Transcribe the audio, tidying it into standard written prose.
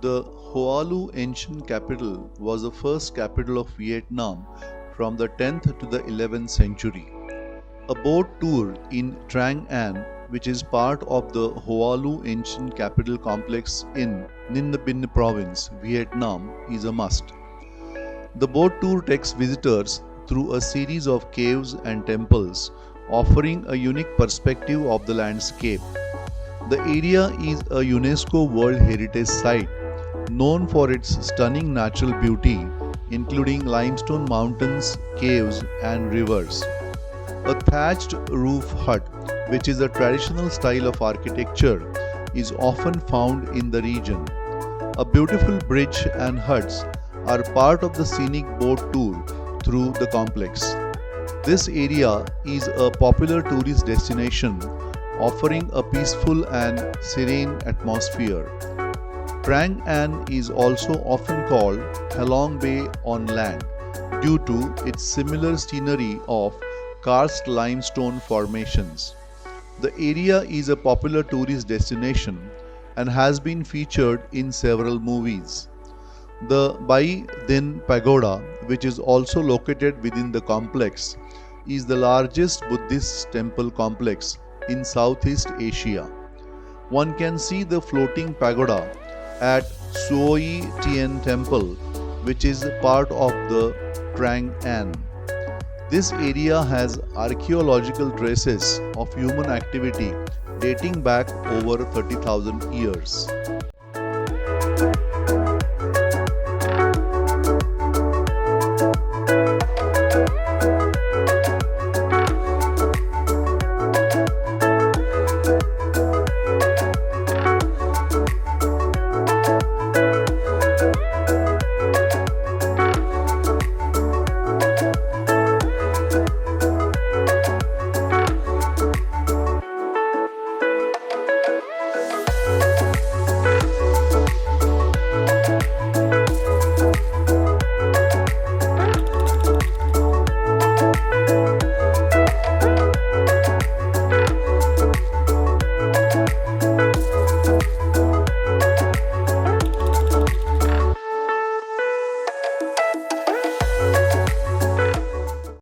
The Hoa Lu Ancient Capital was the first capital of Vietnam from the 10th to the 11th century. A boat tour in Trang An, which is part of the Hoa Lu Ancient Capital complex in Ninh Binh Province, Vietnam, is a must. The boat tour takes visitors through a series of caves and temples, offering a unique perspective of the landscape. The area is a UNESCO World Heritage Site, known for its stunning natural beauty, including limestone mountains, caves, and rivers. A thatched roof hut, which is a traditional style of architecture, is often found in the region. A beautiful bridge and huts are part of the scenic boat tour through the complex. This area is a popular tourist destination, offering a peaceful and serene atmosphere. Trang An is also often called Halong Bay on land due to its similar scenery of karst limestone formations. The area is a popular tourist destination and has been featured in several movies. The Bai Din Pagoda, which is also located within the complex, is the largest Buddhist temple complex in Southeast Asia. One can see the floating pagoda at Suoi Temple, which is part of the Trang An. This area has archaeological traces of human activity dating back over 30,000 years.